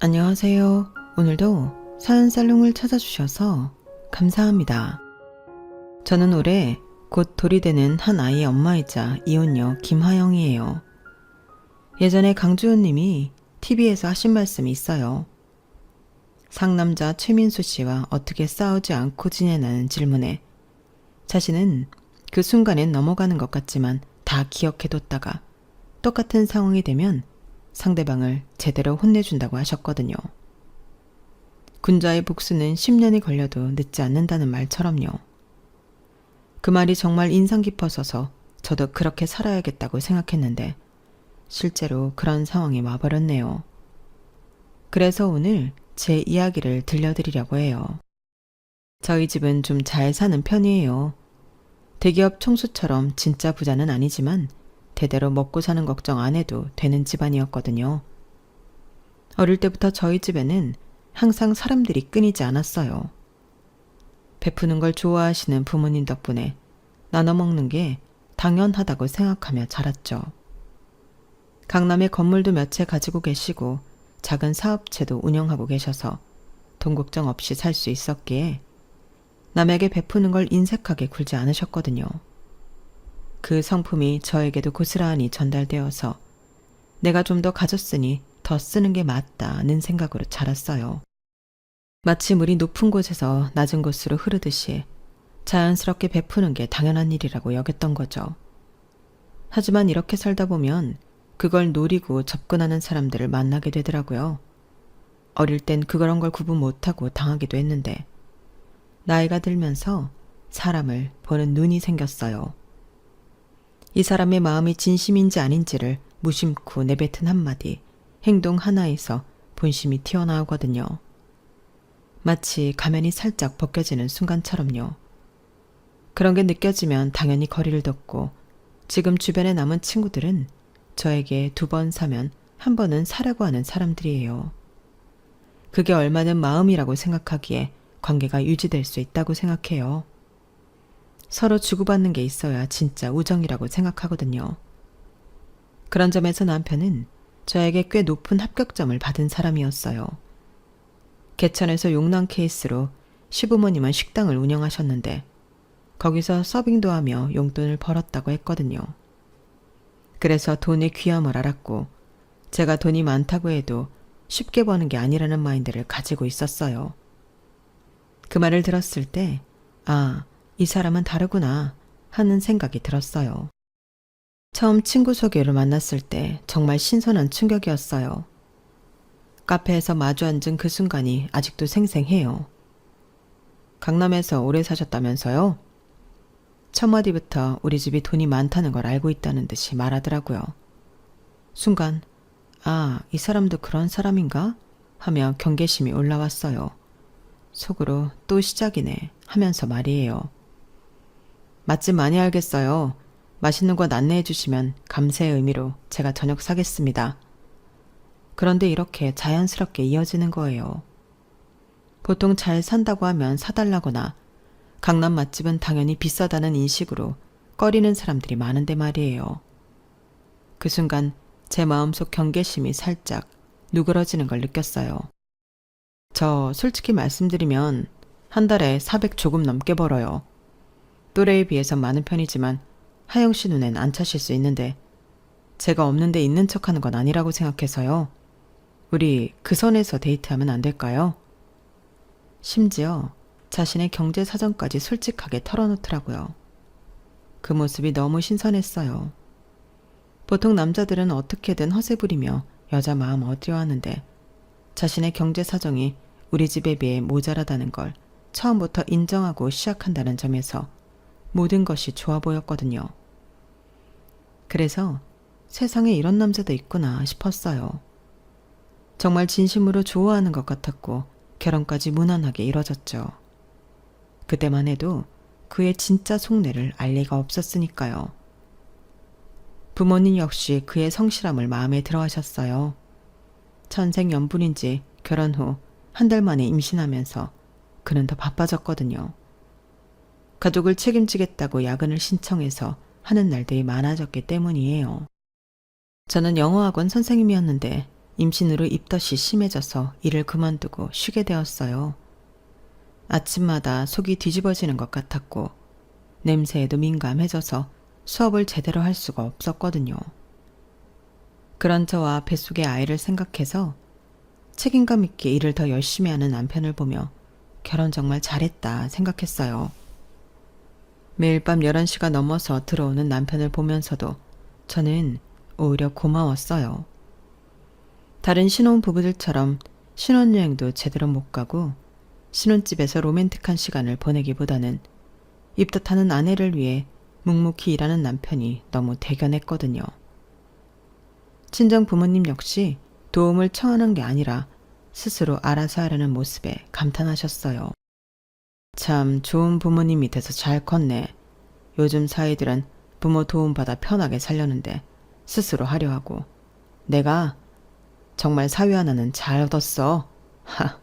안녕하세요. 오늘도 사연살롱을 찾아주셔서 감사합니다. 저는 올해 곧 돌이 되는 한 아이의 엄마이자 이혼녀 김하영이에요. 예전에 강주호님이 TV에서 하신 말씀이 있어요. 상남자 최민수 씨와 어떻게 싸우지 않고 지내나는 질문에 자신은 그 순간엔 넘어가는 것 같지만 다 기억해뒀다가 똑같은 상황이 되면 상대방을 제대로 혼내준다고 하셨거든요. 군자의 복수는 10년이 걸려도 늦지 않는다는 말처럼요. 그 말이 정말 인상 깊어서서 저도 그렇게 살아야겠다고 생각했는데 실제로 그런 상황이 와버렸네요. 그래서 오늘 제 이야기를 들려드리려고 해요. 저희 집은 좀 잘 사는 편이에요. 대기업 총수처럼 진짜 부자는 아니지만 대대로 먹고 사는 걱정 안 해도 되는 집안이었거든요. 어릴 때부터 저희 집에는 항상 사람들이 끊이지 않았어요. 베푸는 걸 좋아하시는 부모님 덕분에 나눠 먹는 게 당연하다고 생각하며 자랐죠. 강남에 건물도 몇 채 가지고 계시고 작은 사업체도 운영하고 계셔서 돈 걱정 없이 살 수 있었기에 남에게 베푸는 걸 인색하게 굴지 않으셨거든요. 그 성품이 저에게도 고스란히 전달되어서 내가 좀 더 가졌으니 더 쓰는 게 맞다는 생각으로 자랐어요. 마치 물이 높은 곳에서 낮은 곳으로 흐르듯이 자연스럽게 베푸는 게 당연한 일이라고 여겼던 거죠. 하지만 이렇게 살다 보면 그걸 노리고 접근하는 사람들을 만나게 되더라고요. 어릴 땐 그런 걸 구분 못하고 당하기도 했는데 나이가 들면서 사람을 보는 눈이 생겼어요. 이 사람의 마음이 진심인지 아닌지를 무심코 내뱉은 한마디, 행동 하나에서 본심이 튀어나오거든요. 마치 가면이 살짝 벗겨지는 순간처럼요. 그런 게 느껴지면 당연히 거리를 뒀고 지금 주변에 남은 친구들은 저에게 2번 사면 한 번은 사려고 하는 사람들이에요. 그게 얼마는 마음이라고 생각하기에 관계가 유지될 수 있다고 생각해요. 서로 주고받는 게 있어야 진짜 우정이라고 생각하거든요. 그런 점에서 남편은 저에게 꽤 높은 합격점을 받은 사람이었어요. 개천에서 용남 케이스로 시부모님은 식당을 운영하셨는데 거기서 서빙도 하며 용돈을 벌었다고 했거든요. 그래서 돈의 귀함을 알았고 제가 돈이 많다고 해도 쉽게 버는 게 아니라는 마인드를 가지고 있었어요. 그 말을 들었을 때 이 사람은 다르구나 하는 생각이 들었어요. 처음 친구 소개로 만났을 때 정말 신선한 충격이었어요. 카페에서 마주 앉은 그 순간이 아직도 생생해요. 강남에서 오래 사셨다면서요? 첫 마디부터 우리 집이 돈이 많다는 걸 알고 있다는 듯이 말하더라고요. 순간 이 사람도 그런 사람인가? 하며 경계심이 올라왔어요. 속으로 또 시작이네 하면서 말이에요. 맛집 많이 알겠어요. 맛있는 곳 안내해 주시면 감사의 의미로 제가 저녁 사겠습니다. 그런데 이렇게 자연스럽게 이어지는 거예요. 보통 잘 산다고 하면 사달라거나 강남 맛집은 당연히 비싸다는 인식으로 꺼리는 사람들이 많은데 말이에요. 그 순간 제 마음속 경계심이 살짝 누그러지는 걸 느꼈어요. 저 솔직히 말씀드리면 한 달에 400 조금 넘게 벌어요. 또래에 비해서 많은 편이지만 하영 씨 눈엔 안 차실 수 있는데 제가 없는데 있는 척하는 건 아니라고 생각해서요. 우리 그 선에서 데이트하면 안 될까요? 심지어 자신의 경제 사정까지 솔직하게 털어놓더라고요. 그 모습이 너무 신선했어요. 보통 남자들은 어떻게든 허세 부리며 여자 마음 얻으려하는데 자신의 경제 사정이 우리 집에 비해 모자라다는 걸 처음부터 인정하고 시작한다는 점에서 모든 것이 좋아 보였거든요. 그래서 세상에 이런 남자도 있구나 싶었어요. 정말 진심으로 좋아하는 것 같았고 결혼까지 무난하게 이뤄졌죠. 그때만 해도 그의 진짜 속내를 알 리가 없었으니까요. 부모님 역시 그의 성실함을 마음에 들어 하셨어요. 천생연분인지 결혼 후 한 달 만에 임신하면서 그는 더 바빠졌거든요. 가족을 책임지겠다고 야근을 신청해서 하는 날들이 많아졌기 때문이에요. 저는 영어학원 선생님이었는데 임신으로 입덧이 심해져서 일을 그만두고 쉬게 되었어요. 아침마다 속이 뒤집어지는 것 같았고 냄새에도 민감해져서 수업을 제대로 할 수가 없었거든요. 그런 저와 뱃속의 아이를 생각해서 책임감 있게 일을 더 열심히 하는 남편을 보며 결혼 정말 잘했다 생각했어요. 매일 밤 11시가 넘어서 들어오는 남편을 보면서도 저는 오히려 고마웠어요. 다른 신혼 부부들처럼 신혼여행도 제대로 못 가고 신혼집에서 로맨틱한 시간을 보내기보다는 입덧하는 아내를 위해 묵묵히 일하는 남편이 너무 대견했거든요. 친정 부모님 역시 도움을 청하는 게 아니라 스스로 알아서 하려는 모습에 감탄하셨어요. 참 좋은 부모님이 돼서 잘 컸네. 요즘 사이들은 부모 도움받아 편하게 살려는데 스스로 하려 하고 내가 정말 사위 하나는 잘 얻었어. 하.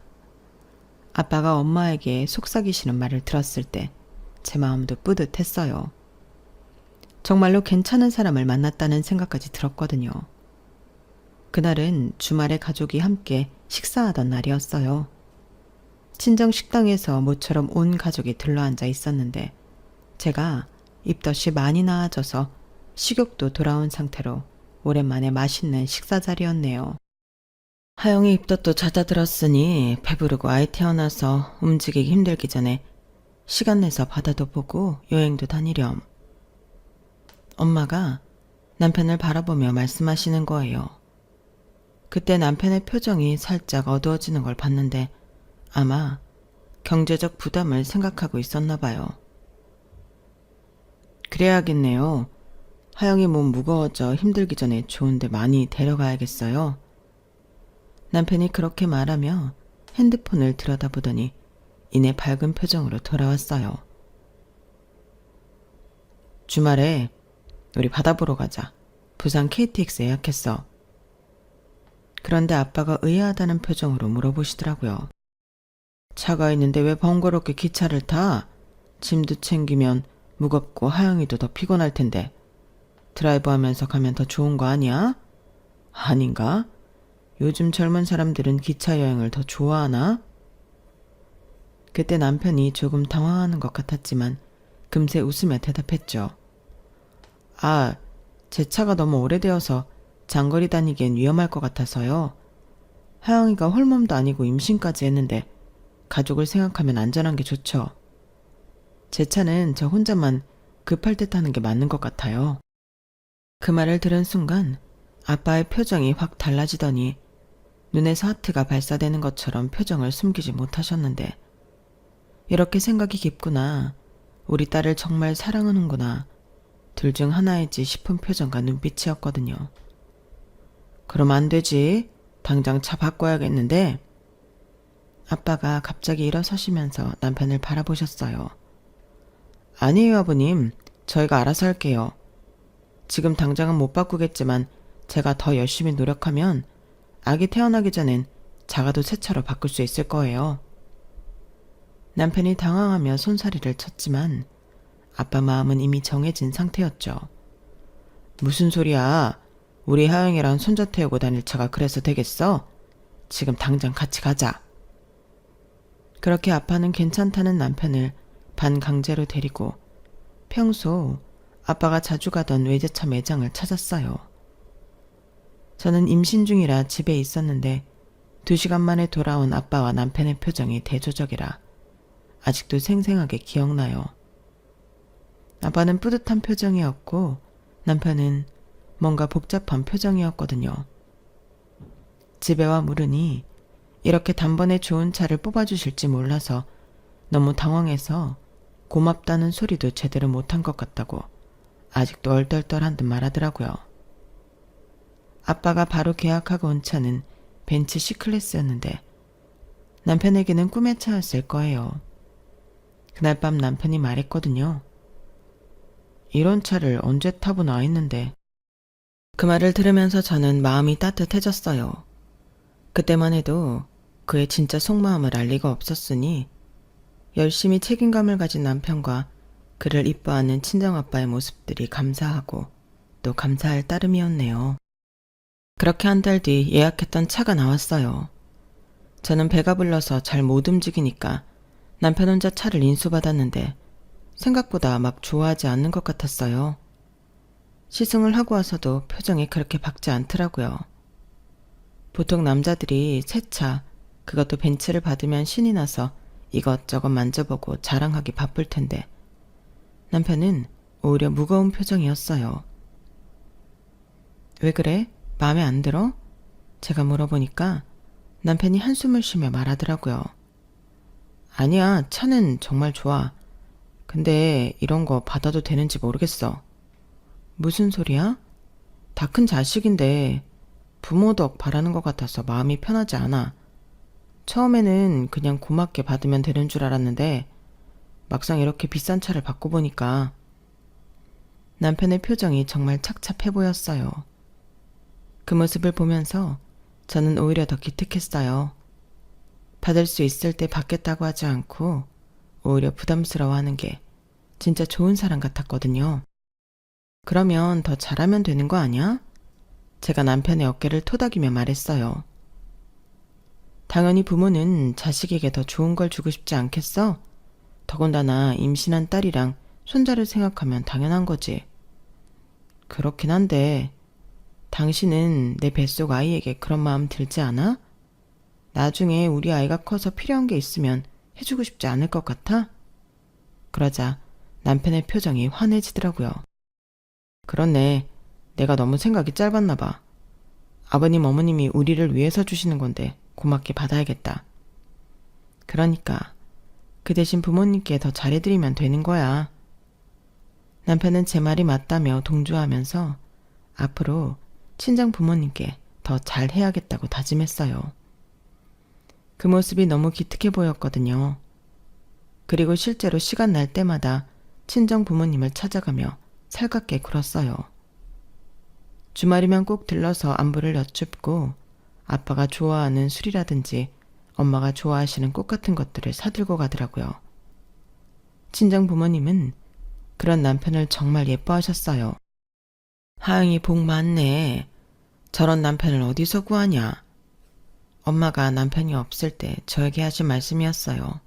아빠가 엄마에게 속삭이시는 말을 들었을 때 제 마음도 뿌듯했어요. 정말로 괜찮은 사람을 만났다는 생각까지 들었거든요. 그날은 주말에 가족이 함께 식사하던 날이었어요. 친정 식당에서 모처럼 온 가족이 들러앉아 있었는데 제가 입덧이 많이 나아져서 식욕도 돌아온 상태로 오랜만에 맛있는 식사 자리였네요. 하영이 입덧도 잦아들었으니 배부르고 아이 태어나서 움직이기 힘들기 전에 시간 내서 바다도 보고 여행도 다니렴. 엄마가 남편을 바라보며 말씀하시는 거예요. 그때 남편의 표정이 살짝 어두워지는 걸 봤는데 아마 경제적 부담을 생각하고 있었나 봐요. 그래야겠네요. 하영이 몸 무거워져 힘들기 전에 좋은데 많이 데려가야겠어요. 남편이 그렇게 말하며 핸드폰을 들여다보더니 이내 밝은 표정으로 돌아왔어요. 주말에 우리 바다 보러 가자. 부산 KTX 예약했어. 그런데 아빠가 의아하다는 표정으로 물어보시더라고요. 차가 있는데 왜 번거롭게 기차를 타? 짐도 챙기면 무겁고 하영이도 더 피곤할 텐데 드라이브 하면서 가면 더 좋은 거 아니야? 아닌가? 요즘 젊은 사람들은 기차 여행을 더 좋아하나? 그때 남편이 조금 당황하는 것 같았지만 금세 웃으며 대답했죠. 아, 제 차가 너무 오래되어서 장거리 다니기엔 위험할 것 같아서요. 하영이가 홀몸도 아니고 임신까지 했는데 가족을 생각하면 안전한 게 좋죠. 제 차는 저 혼자만 급할 때 타는 게 맞는 것 같아요. 그 말을 들은 순간 아빠의 표정이 확 달라지더니 눈에서 하트가 발사되는 것처럼 표정을 숨기지 못하셨는데 이렇게 생각이 깊구나. 우리 딸을 정말 사랑하는구나. 둘 중 하나이지 싶은 표정과 눈빛이었거든요. 그럼 안 되지. 당장 차 바꿔야겠는데. 아빠가 갑자기 일어서시면서 남편을 바라보셨어요. 아니에요, 아버님. 저희가 알아서 할게요. 지금 당장은 못 바꾸겠지만 제가 더 열심히 노력하면 아기 태어나기 전엔 자가도 새 차로 바꿀 수 있을 거예요. 남편이 당황하며 손사래를 쳤지만 아빠 마음은 이미 정해진 상태였죠. 무슨 소리야. 우리 하영이랑 손자 태우고 다닐 차가 그래서 되겠어? 지금 당장 같이 가자. 그렇게 아빠는 괜찮다는 남편을 반강제로 데리고 평소 아빠가 자주 가던 외제차 매장을 찾았어요. 저는 임신 중이라 집에 있었는데 2시간 만에 돌아온 아빠와 남편의 표정이 대조적이라 아직도 생생하게 기억나요. 아빠는 뿌듯한 표정이었고 남편은 뭔가 복잡한 표정이었거든요. 집에 와 물으니 이렇게 단번에 좋은 차를 뽑아주실지 몰라서 너무 당황해서 고맙다는 소리도 제대로 못한 것 같다고 아직도 얼떨떨한 듯 말하더라고요. 아빠가 바로 계약하고 온 차는 벤츠 C클래스였는데 남편에게는 꿈의 차였을 거예요. 그날 밤 남편이 말했거든요. 이런 차를 언제 타보나 했는데. 그 말을 들으면서 저는 마음이 따뜻해졌어요. 그때만 해도 그의 진짜 속마음을 알 리가 없었으니 열심히 책임감을 가진 남편과 그를 이뻐하는 친정아빠의 모습들이 감사하고 또 감사할 따름이었네요. 그렇게 한 달 뒤 예약했던 차가 나왔어요. 저는 배가 불러서 잘 못 움직이니까 남편 혼자 차를 인수받았는데 생각보다 막 좋아하지 않는 것 같았어요. 시승을 하고 와서도 표정이 그렇게 밝지 않더라고요. 보통 남자들이 새 차, 그것도 벤츠를 받으면 신이 나서 이것저것 만져보고 자랑하기 바쁠 텐데 남편은 오히려 무거운 표정이었어요. 왜 그래? 마음에 안 들어? 제가 물어보니까 남편이 한숨을 쉬며 말하더라고요. 아니야, 차는 정말 좋아. 근데 이런 거 받아도 되는지 모르겠어. 무슨 소리야? 다 큰 자식인데 부모 덕 바라는 것 같아서 마음이 편하지 않아. 처음에는 그냥 고맙게 받으면 되는 줄 알았는데 막상 이렇게 비싼 차를 받고 보니까 남편의 표정이 정말 착잡해 보였어요. 그 모습을 보면서 저는 오히려 더 기특했어요. 받을 수 있을 때 받겠다고 하지 않고 오히려 부담스러워하는 게 진짜 좋은 사람 같았거든요. 그러면 더 잘하면 되는 거 아니야? 제가 남편의 어깨를 토닥이며 말했어요. 당연히 부모는 자식에게 더 좋은 걸 주고 싶지 않겠어? 더군다나 임신한 딸이랑 손자를 생각하면 당연한 거지. 그렇긴 한데 당신은 내 뱃속 아이에게 그런 마음 들지 않아? 나중에 우리 아이가 커서 필요한 게 있으면 해주고 싶지 않을 것 같아? 그러자 남편의 표정이 환해지더라고요. 그렇네. 내가 너무 생각이 짧았나 봐. 아버님 어머님이 우리를 위해서 주시는 건데 고맙게 받아야겠다. 그러니까 그 대신 부모님께 더 잘해드리면 되는 거야. 남편은 제 말이 맞다며 동조하면서 앞으로 친정 부모님께 더 잘해야겠다고 다짐했어요. 그 모습이 너무 기특해 보였거든요. 그리고 실제로 시간 날 때마다 친정 부모님을 찾아가며 살갑게 굴었어요. 주말이면 꼭 들러서 안부를 여쭙고 아빠가 좋아하는 술이라든지 엄마가 좋아하시는 꽃 같은 것들을 사들고 가더라고요. 친정 부모님은 그런 남편을 정말 예뻐하셨어요. 하영이 복 많네. 저런 남편을 어디서 구하냐. 엄마가 남편이 없을 때 저에게 하신 말씀이었어요.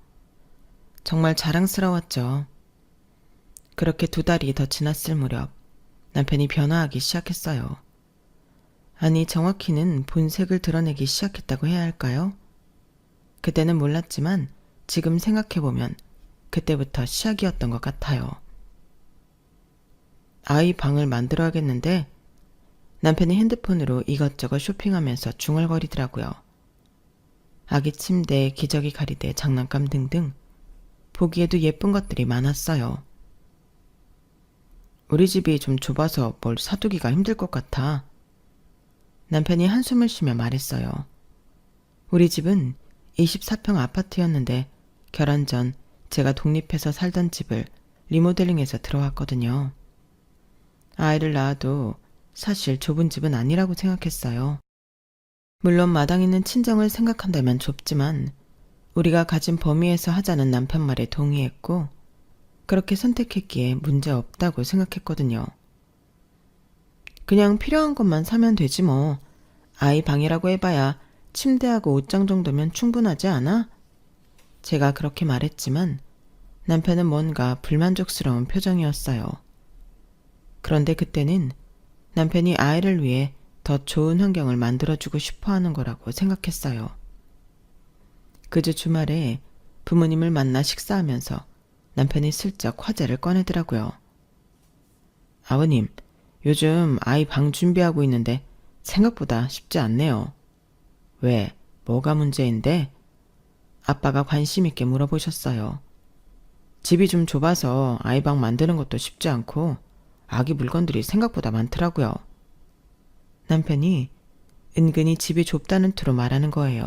정말 자랑스러웠죠. 그렇게 2달이 더 지났을 무렵 남편이 변화하기 시작했어요. 아니, 정확히는 본색을 드러내기 시작했다고 해야 할까요? 그때는 몰랐지만 지금 생각해보면 그때부터 시작이었던 것 같아요. 아이 방을 만들어야겠는데 남편이 핸드폰으로 이것저것 쇼핑하면서 중얼거리더라고요. 아기 침대, 기저귀 가리대, 장난감 등등 보기에도 예쁜 것들이 많았어요. 우리 집이 좀 좁아서 뭘 사두기가 힘들 것 같아. 남편이 한숨을 쉬며 말했어요. 우리 집은 24평 아파트였는데 결혼 전 제가 독립해서 살던 집을 리모델링해서 들어왔거든요. 아이를 낳아도 사실 좁은 집은 아니라고 생각했어요. 물론 마당 있는 친정을 생각한다면 좁지만 우리가 가진 범위에서 하자는 남편 말에 동의했고 그렇게 선택했기에 문제 없다고 생각했거든요. 그냥 필요한 것만 사면 되지 뭐. 아이 방이라고 해봐야 침대하고 옷장 정도면 충분하지 않아? 제가 그렇게 말했지만 남편은 뭔가 불만족스러운 표정이었어요. 그런데 그때는 남편이 아이를 위해 더 좋은 환경을 만들어주고 싶어 하는 거라고 생각했어요. 그주 주말에 부모님을 만나 식사하면서 남편이 슬쩍 화제를 꺼내더라고요. 아버님, 요즘 아이 방 준비하고 있는데 생각보다 쉽지 않네요. 왜? 뭐가 문제인데? 아빠가 관심 있게 물어보셨어요. 집이 좀 좁아서 아이 방 만드는 것도 쉽지 않고 아기 물건들이 생각보다 많더라고요. 남편이 은근히 집이 좁다는 투로 말하는 거예요.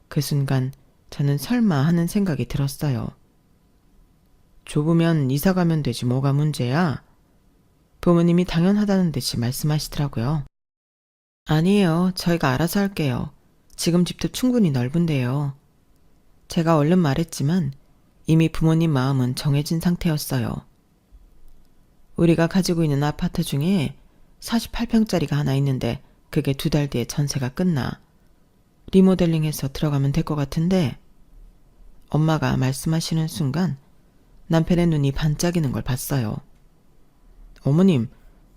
그 순간 저는 설마 하는 생각이 들었어요. 좁으면 이사 가면 되지 뭐가 문제야? 부모님이 당연하다는 듯이 말씀하시더라고요. 아니에요. 저희가 알아서 할게요. 지금 집도 충분히 넓은데요. 제가 얼른 말했지만 이미 부모님 마음은 정해진 상태였어요. 우리가 가지고 있는 아파트 중에 48평짜리가 하나 있는데 그게 2달 뒤에 전세가 끝나 리모델링해서 들어가면 될 것 같은데 엄마가 말씀하시는 순간 남편의 눈이 반짝이는 걸 봤어요. 어머님,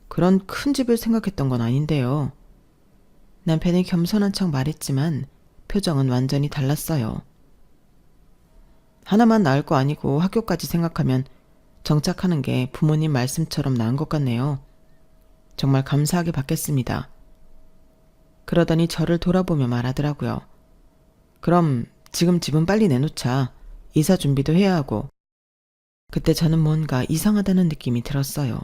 그런 큰 집을 생각했던 건 아닌데요. 남편이 겸손한 척 말했지만 표정은 완전히 달랐어요. 하나만 낳을 거 아니고 학교까지 생각하면 정착하는 게 부모님 말씀처럼 나은 것 같네요. 정말 감사하게 받겠습니다. 그러더니 저를 돌아보며 말하더라고요. 그럼 지금 집은 빨리 내놓자. 이사 준비도 해야 하고. 그때 저는 뭔가 이상하다는 느낌이 들었어요.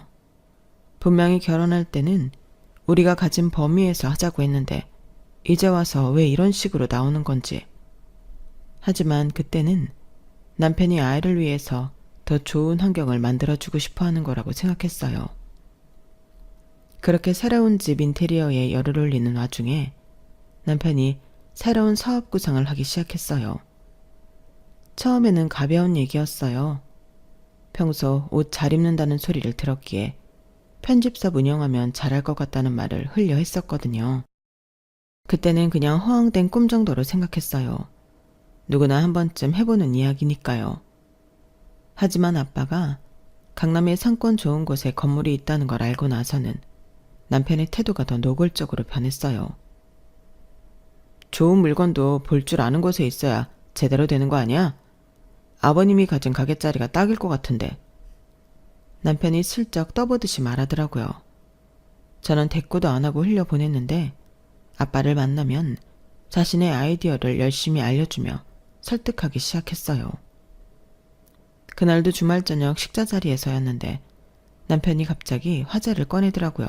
분명히 결혼할 때는 우리가 가진 범위에서 하자고 했는데 이제 와서 왜 이런 식으로 나오는 건지. 하지만 그때는 남편이 아이를 위해서 더 좋은 환경을 만들어주고 싶어 하는 거라고 생각했어요. 그렇게 새로운 집 인테리어에 열을 올리는 와중에 남편이 새로운 사업 구상을 하기 시작했어요. 처음에는 가벼운 얘기였어요. 평소 옷 잘 입는다는 소리를 들었기에 편집샵 운영하면 잘할 것 같다는 말을 흘려 했었거든요. 그때는 그냥 허황된 꿈 정도로 생각했어요. 누구나 한 번쯤 해보는 이야기니까요. 하지만 아빠가 강남의 상권 좋은 곳에 건물이 있다는 걸 알고 나서는 남편의 태도가 더 노골적으로 변했어요. 좋은 물건도 볼 줄 아는 곳에 있어야 제대로 되는 거 아니야? 아버님이 가진 가게자리가 딱일 것 같은데. 남편이 슬쩍 떠보듯이 말하더라고요. 저는 대꾸도 안 하고 흘려보냈는데 아빠를 만나면 자신의 아이디어를 열심히 알려주며 설득하기 시작했어요. 그날도 주말 저녁 식자 자리에서였는데 남편이 갑자기 화제를 꺼내더라고요.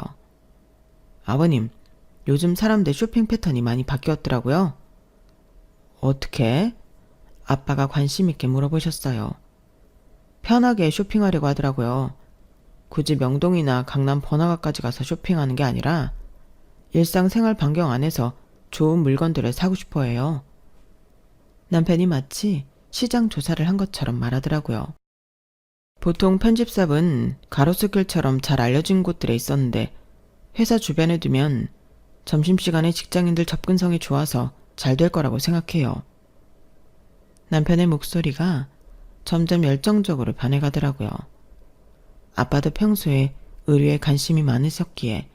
아버님, 요즘 사람들 쇼핑 패턴이 많이 바뀌었더라고요. 어떻게? 아빠가 관심 있게 물어보셨어요. 편하게 쇼핑하려고 하더라고요. 굳이 명동이나 강남 번화가까지 가서 쇼핑하는 게 아니라 일상생활 반경 안에서 좋은 물건들을 사고 싶어 해요. 남편이 마치 시장 조사를 한 것처럼 말하더라고요. 보통 편집샵은 가로수길처럼 잘 알려진 곳들에 있었는데 회사 주변에 두면 점심시간에 직장인들 접근성이 좋아서 잘 될 거라고 생각해요. 남편의 목소리가 점점 열정적으로 변해가더라고요. 아빠도 평소에 의류에 관심이 많으셨기에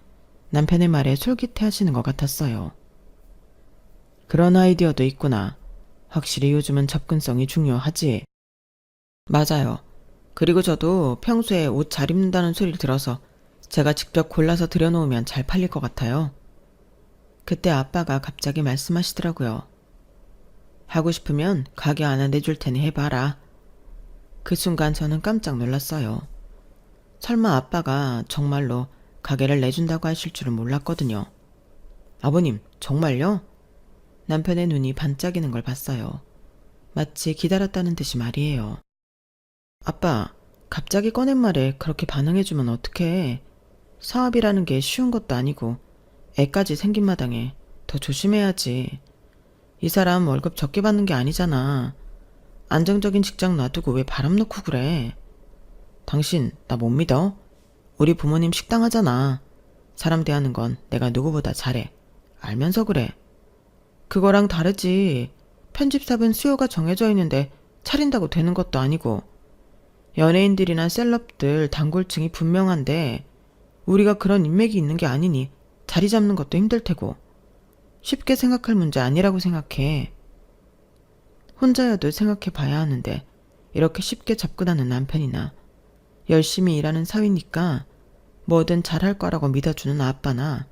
남편의 말에 솔깃해하시는 것 같았어요. 그런 아이디어도 있구나. 확실히 요즘은 접근성이 중요하지. 맞아요. 그리고 저도 평소에 옷 잘 입는다는 소리를 들어서 제가 직접 골라서 들여놓으면 잘 팔릴 것 같아요. 그때 아빠가 갑자기 말씀하시더라고요. 하고 싶으면 가게 하나 내줄 테니 해봐라. 그 순간 저는 깜짝 놀랐어요. 설마 아빠가 정말로 가게를 내준다고 하실 줄은 몰랐거든요. 아버님, 정말요? 남편의 눈이 반짝이는 걸 봤어요. 마치 기다렸다는 듯이 말이에요. 아빠, 갑자기 꺼낸 말에 그렇게 반응해주면 어떡해. 사업이라는 게 쉬운 것도 아니고 애까지 생긴 마당에 더 조심해야지. 이 사람 월급 적게 받는 게 아니잖아. 안정적인 직장 놔두고 왜 바람 놓고 그래. 당신 나 못 믿어? 우리 부모님 식당 하잖아. 사람 대하는 건 내가 누구보다 잘해. 알면서 그래. 그거랑 다르지. 편집샵은 수요가 정해져 있는데 차린다고 되는 것도 아니고 연예인들이나 셀럽들 단골층이 분명한데 우리가 그런 인맥이 있는 게 아니니 자리 잡는 것도 힘들 테고 쉽게 생각할 문제 아니라고 생각해. 혼자여도 생각해 봐야 하는데 이렇게 쉽게 접근하는 남편이나 열심히 일하는 사위니까 뭐든 잘할 거라고 믿어주는 아빠나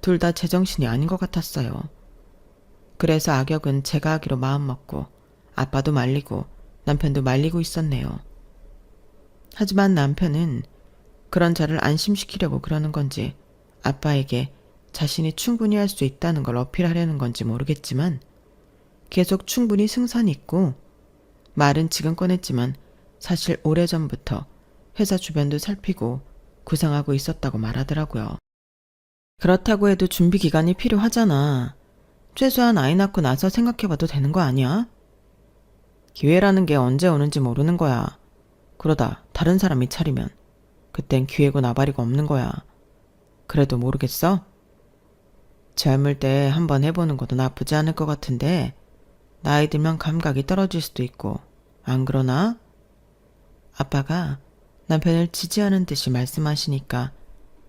둘 다 제정신이 아닌 것 같았어요. 그래서 악역은 제가 하기로 마음먹고 아빠도 말리고 남편도 말리고 있었네요. 하지만 남편은 그런 저를 안심시키려고 그러는 건지 아빠에게 자신이 충분히 할 수 있다는 걸 어필하려는 건지 모르겠지만 계속 충분히 승산이 있고 말은 지금 꺼냈지만 사실 오래전부터 회사 주변도 살피고 구상하고 있었다고 말하더라고요. 그렇다고 해도 준비 기간이 필요하잖아. 최소한 아이 낳고 나서 생각해봐도 되는 거 아니야? 기회라는 게 언제 오는지 모르는 거야. 그러다 다른 사람이 차리면 그땐 기회고 나발이고 없는 거야. 그래도 모르겠어? 젊을 때 한번 해보는 것도 나쁘지 않을 것 같은데 나이 들면 감각이 떨어질 수도 있고 안 그러나? 아빠가 남편을 지지하는 듯이 말씀하시니까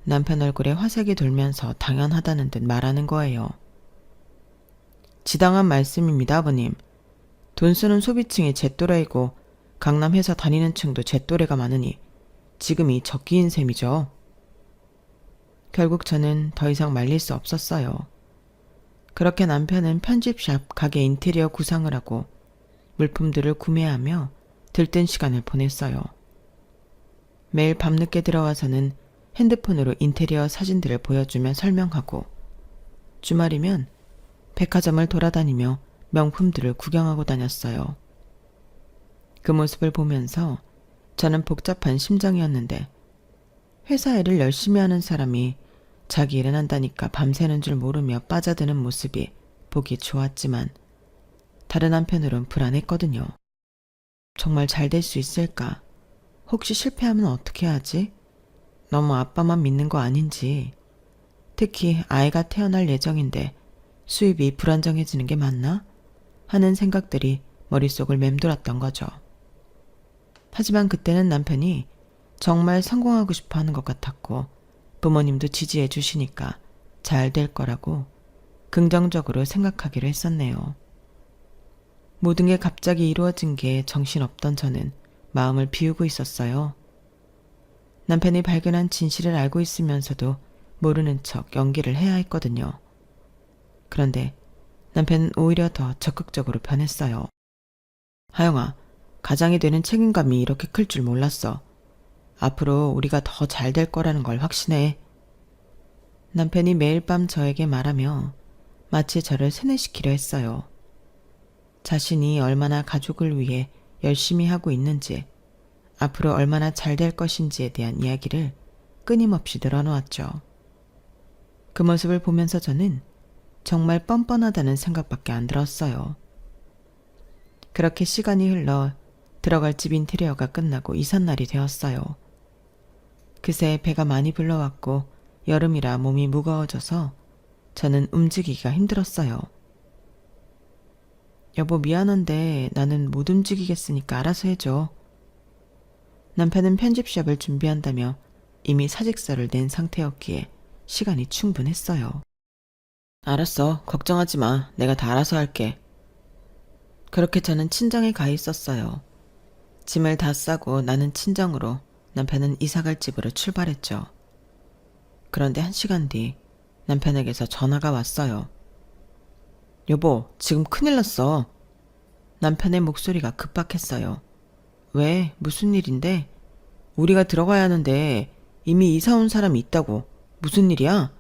남편 얼굴에 화색이 돌면서 당연하다는 듯 말하는 거예요. 지당한 말씀입니다, 아버님. 돈 쓰는 소비층이 제 또래이고 강남 회사 다니는 층도 제 또래가 많으니 지금이 적기인 셈이죠. 결국 저는 더 이상 말릴 수 없었어요. 그렇게 남편은 편집샵 가게 인테리어 구상을 하고 물품들을 구매하며 들뜬 시간을 보냈어요. 매일 밤늦게 들어와서는 핸드폰으로 인테리어 사진들을 보여주며 설명하고 주말이면 백화점을 돌아다니며 명품들을 구경하고 다녔어요. 그 모습을 보면서 저는 복잡한 심정이었는데 회사 일을 열심히 하는 사람이 자기 일은 한다니까 밤새는 줄 모르며 빠져드는 모습이 보기 좋았지만 다른 한편으론 불안했거든요. 정말 잘 될 수 있을까? 혹시 실패하면 어떻게 하지? 너무 아빠만 믿는 거 아닌지. 특히 아이가 태어날 예정인데 수입이 불안정해지는 게 맞나? 하는 생각들이 머릿속을 맴돌았던 거죠. 하지만 그때는 남편이 정말 성공하고 싶어 하는 것 같았고 부모님도 지지해 주시니까 잘 될 거라고 긍정적으로 생각하기로 했었네요. 모든 게 갑자기 이루어진 게 정신없던 저는 마음을 비우고 있었어요. 남편이 발견한 진실을 알고 있으면서도 모르는 척 연기를 해야 했거든요. 그런데 남편은 오히려 더 적극적으로 변했어요. 하영아, 가장이 되는 책임감이 이렇게 클 줄 몰랐어. 앞으로 우리가 더 잘 될 거라는 걸 확신해. 남편이 매일 밤 저에게 말하며 마치 저를 세뇌시키려 했어요. 자신이 얼마나 가족을 위해 열심히 하고 있는지, 앞으로 얼마나 잘 될 것인지에 대한 이야기를 끊임없이 늘어놓았죠. 그 모습을 보면서 저는 정말 뻔뻔하다는 생각밖에 안 들었어요. 그렇게 시간이 흘러 들어갈 집 인테리어가 끝나고 이삿날이 되었어요. 그새 배가 많이 불러왔고 여름이라 몸이 무거워져서 저는 움직이기가 힘들었어요. 여보 미안한데 나는 못 움직이겠으니까 알아서 해줘. 남편은 편집샵을 준비한다며 이미 사직서를 낸 상태였기에 시간이 충분했어요. 알았어. 걱정하지 마. 내가 다 알아서 할게. 그렇게 저는 친정에 가 있었어요. 짐을 다 싸고 나는 친정으로, 남편은 이사갈 집으로 출발했죠. 그런데 1시간 뒤 남편에게서 전화가 왔어요. 여보, 지금 큰일 났어. 남편의 목소리가 급박했어요. 왜? 무슨 일인데? 우리가 들어가야 하는데 이미 이사 온 사람이 있다고. 무슨 일이야?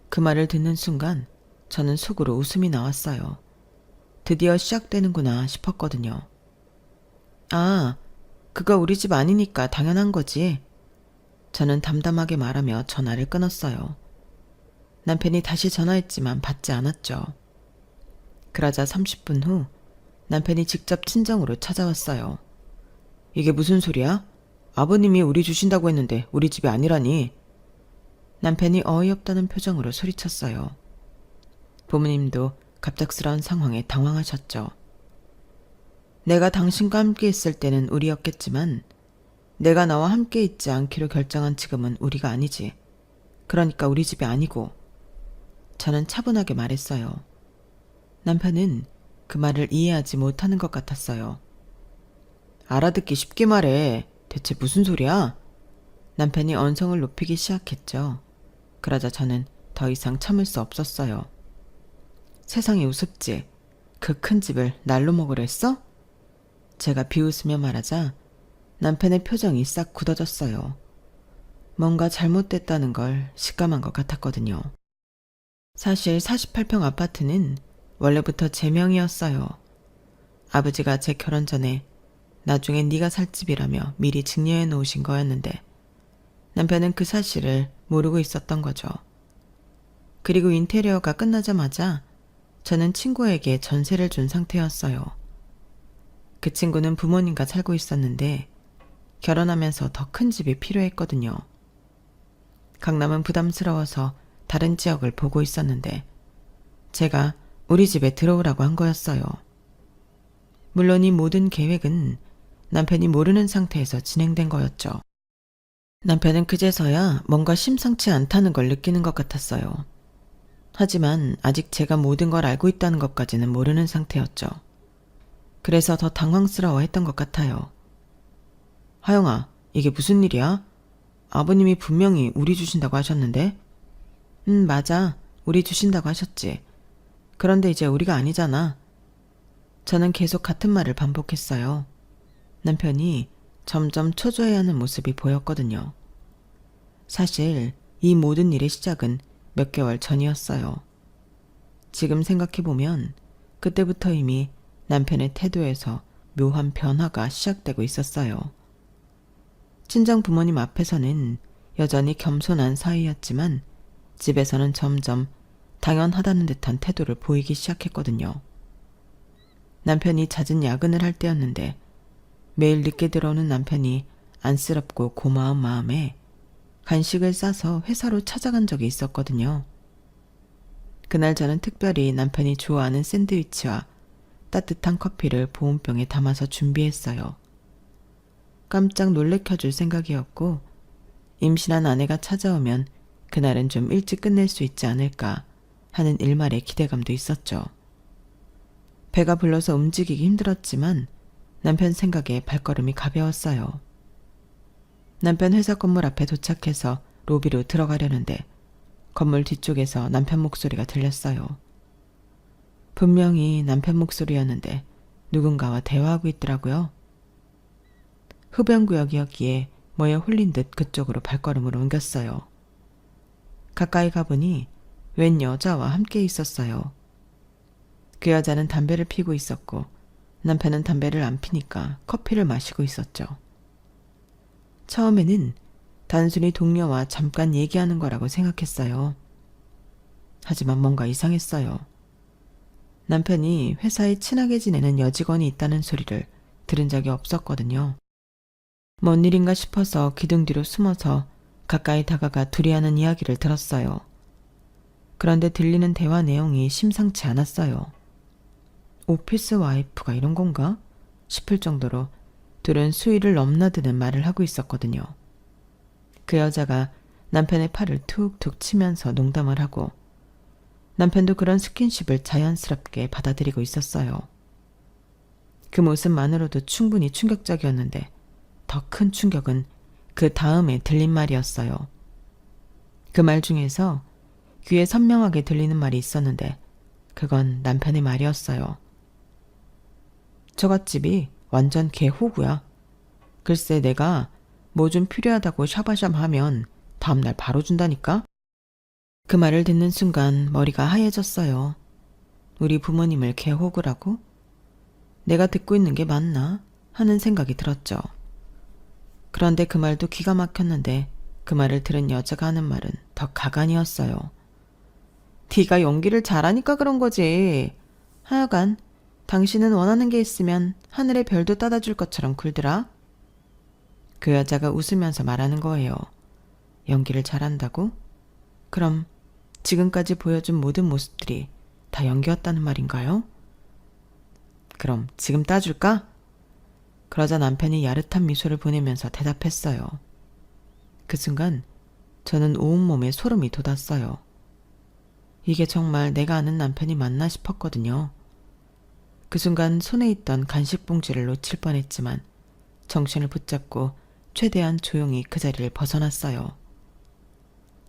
그 말을 듣는 순간 저는 속으로 웃음이 나왔어요. 드디어 시작되는구나 싶었거든요. 아, 그거 우리 집 아니니까 당연한 거지. 저는 담담하게 말하며 전화를 끊었어요. 남편이 다시 전화했지만 받지 않았죠. 그러자 30분 후 남편이 직접 친정으로 찾아왔어요. 이게 무슨 소리야? 아버님이 우리 주신다고 했는데 우리 집이 아니라니. 남편이 어이없다는 표정으로 소리쳤어요. 부모님도 갑작스러운 상황에 당황하셨죠. 내가 당신과 함께 있을 때는 우리였겠지만 내가 나와 함께 있지 않기로 결정한 지금은 우리가 아니지. 그러니까 우리 집이 아니고. 저는 차분하게 말했어요. 남편은 그 말을 이해하지 못하는 것 같았어요. 알아듣기 쉽게 말해. 대체 무슨 소리야? 남편이 언성을 높이기 시작했죠. 그러자 저는 더 이상 참을 수 없었어요. 세상이 우습지. 그 큰 집을 날로 먹으려 했어? 제가 비웃으며 말하자 남편의 표정이 싹 굳어졌어요. 뭔가 잘못됐다는 걸 직감한 것 같았거든요. 사실 48평 아파트는 원래부터 제 명이었어요. 아버지가 제 결혼 전에 나중에 네가 살 집이라며 미리 증여해 놓으신 거였는데 남편은 그 사실을 모르고 있었던 거죠. 그리고 인테리어가 끝나자마자 저는 친구에게 전세를 준 상태였어요. 그 친구는 부모님과 살고 있었는데 결혼하면서 더 큰 집이 필요했거든요. 강남은 부담스러워서 다른 지역을 보고 있었는데 제가 우리 집에 들어오라고 한 거였어요. 물론 이 모든 계획은 남편이 모르는 상태에서 진행된 거였죠. 남편은 그제서야 뭔가 심상치 않다는 걸 느끼는 것 같았어요. 하지만 아직 제가 모든 걸 알고 있다는 것까지는 모르는 상태였죠. 그래서 더 당황스러워했던 것 같아요. 하영아, 이게 무슨 일이야? 아버님이 분명히 우리 주신다고 하셨는데? 맞아. 우리 주신다고 하셨지. 그런데 이제 우리가 아니잖아. 저는 계속 같은 말을 반복했어요. 남편이 점점 초조해하는 모습이 보였거든요. 사실 이 모든 일의 시작은 몇 개월 전이었어요. 지금 생각해보면 그때부터 이미 남편의 태도에서 묘한 변화가 시작되고 있었어요. 친정 부모님 앞에서는 여전히 겸손한 사이였지만 집에서는 점점 당연하다는 듯한 태도를 보이기 시작했거든요. 남편이 잦은 야근을 할 때였는데 매일 늦게 들어오는 남편이 안쓰럽고 고마운 마음에 간식을 싸서 회사로 찾아간 적이 있었거든요. 그날 저는 특별히 남편이 좋아하는 샌드위치와 따뜻한 커피를 보온병에 담아서 준비했어요. 깜짝 놀래켜줄 생각이었고 임신한 아내가 찾아오면 그날은 좀 일찍 끝낼 수 있지 않을까 하는 일말의 기대감도 있었죠. 배가 불러서 움직이기 힘들었지만 남편 생각에 발걸음이 가벼웠어요. 남편 회사 건물 앞에 도착해서 로비로 들어가려는데 건물 뒤쪽에서 남편 목소리가 들렸어요. 분명히 남편 목소리였는데 누군가와 대화하고 있더라고요. 흡연구역이었기에 뭐에 홀린 듯 그쪽으로 발걸음을 옮겼어요. 가까이 가보니 웬 여자와 함께 있었어요. 그 여자는 담배를 피고 있었고 남편은 담배를 안 피니까 커피를 마시고 있었죠. 처음에는 단순히 동료와 잠깐 얘기하는 거라고 생각했어요. 하지만 뭔가 이상했어요. 남편이 회사에 친하게 지내는 여직원이 있다는 소리를 들은 적이 없었거든요. 뭔 일인가 싶어서 기둥 뒤로 숨어서 가까이 다가가 둘이 하는 이야기를 들었어요. 그런데 들리는 대화 내용이 심상치 않았어요. 오피스 와이프가 이런 건가? 싶을 정도로 둘은 수위를 넘나드는 말을 하고 있었거든요. 그 여자가 남편의 팔을 툭툭 치면서 농담을 하고 남편도 그런 스킨십을 자연스럽게 받아들이고 있었어요. 그 모습만으로도 충분히 충격적이었는데 더 큰 충격은 그 다음에 들린 말이었어요. 그 말 중에서 귀에 선명하게 들리는 말이 있었는데 그건 남편의 말이었어요. 저갓집이 완전 개호구야. 글쎄 내가 뭐 좀 필요하다고 샤바샴 하면 다음날 바로 준다니까? 그 말을 듣는 순간 머리가 하얘졌어요. 우리 부모님을 개호구라고? 내가 듣고 있는 게 맞나? 하는 생각이 들었죠. 그런데 그 말도 기가 막혔는데 그 말을 들은 여자가 하는 말은 더 가관이었어요. 네가 연기를 잘하니까 그런 거지. 하여간 당신은 원하는 게 있으면 하늘의 별도 따다 줄 것처럼 굴더라. 그 여자가 웃으면서 말하는 거예요. 연기를 잘한다고? 그럼 지금까지 보여준 모든 모습들이 다 연기였다는 말인가요? 그럼 지금 따줄까? 그러자 남편이 야릇한 미소를 보내면서 대답했어요. 그 순간 저는 온몸에 소름이 돋았어요. 이게 정말 내가 아는 남편이 맞나 싶었거든요. 그 순간 손에 있던 간식 봉지를 놓칠 뻔했지만 정신을 붙잡고 최대한 조용히 그 자리를 벗어났어요.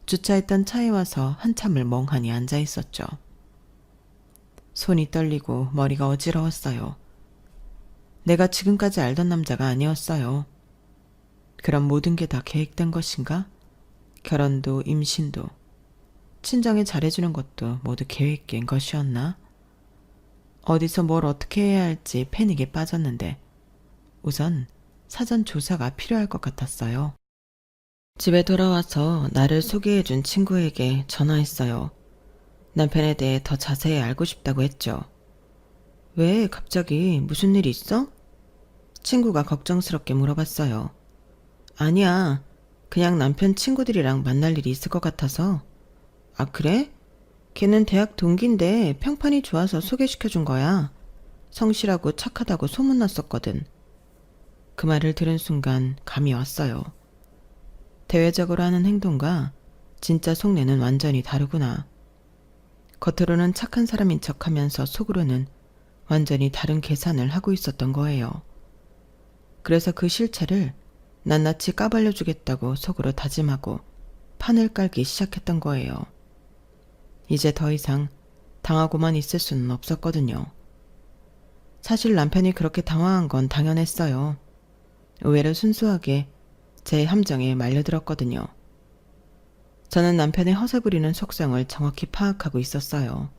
주차했던 차에 와서 한참을 멍하니 앉아 있었죠. 손이 떨리고 머리가 어지러웠어요. 내가 지금까지 알던 남자가 아니었어요. 그럼 모든 게 다 계획된 것인가? 결혼도 임신도 친정에 잘해주는 것도 모두 계획된 것이었나? 어디서 뭘 어떻게 해야 할지 패닉에 빠졌는데 우선 사전 조사가 필요할 것 같았어요. 집에 돌아와서 나를 소개해준 친구에게 전화했어요. 남편에 대해 더 자세히 알고 싶다고 했죠. 왜 갑자기 무슨 일이 있어? 친구가 걱정스럽게 물어봤어요. 아니야. 그냥 남편 친구들이랑 만날 일이 있을 것 같아서. 아, 그래? 걔는 대학 동기인데 평판이 좋아서 소개시켜준 거야. 성실하고 착하다고 소문났었거든. 그 말을 들은 순간 감이 왔어요. 대외적으로 하는 행동과 진짜 속내는 완전히 다르구나. 겉으로는 착한 사람인 척하면서 속으로는 완전히 다른 계산을 하고 있었던 거예요. 그래서 그 실체를 낱낱이 까발려주겠다고 속으로 다짐하고 판을 깔기 시작했던 거예요. 이제 더 이상 당하고만 있을 수는 없었거든요. 사실 남편이 그렇게 당황한 건 당연했어요. 의외로 순수하게 제 함정에 말려들었거든요. 저는 남편의 허세 부리는 속성을 정확히 파악하고 있었어요.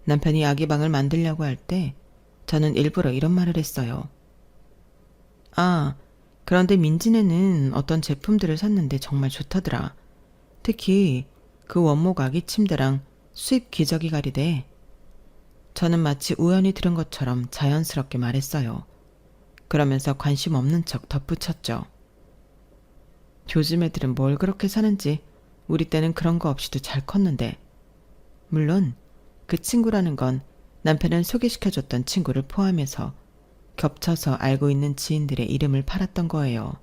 남편이 아기방을 만들려고 할 때 저는 일부러 이런 말을 했어요. 아, 그런데 민진이는 어떤 제품들을 샀는데 정말 좋다더라. 특히 그 원목 아기 침대랑 수입 기저귀 가리대. 저는 마치 우연히 들은 것처럼 자연스럽게 말했어요. 그러면서 관심 없는 척 덧붙였죠. 요즘 애들은 뭘 그렇게 사는지 우리 때는 그런 거 없이도 잘 컸는데. 물론 그 친구라는 건 남편을 소개시켜줬던 친구를 포함해서 겹쳐서 알고 있는 지인들의 이름을 팔았던 거예요.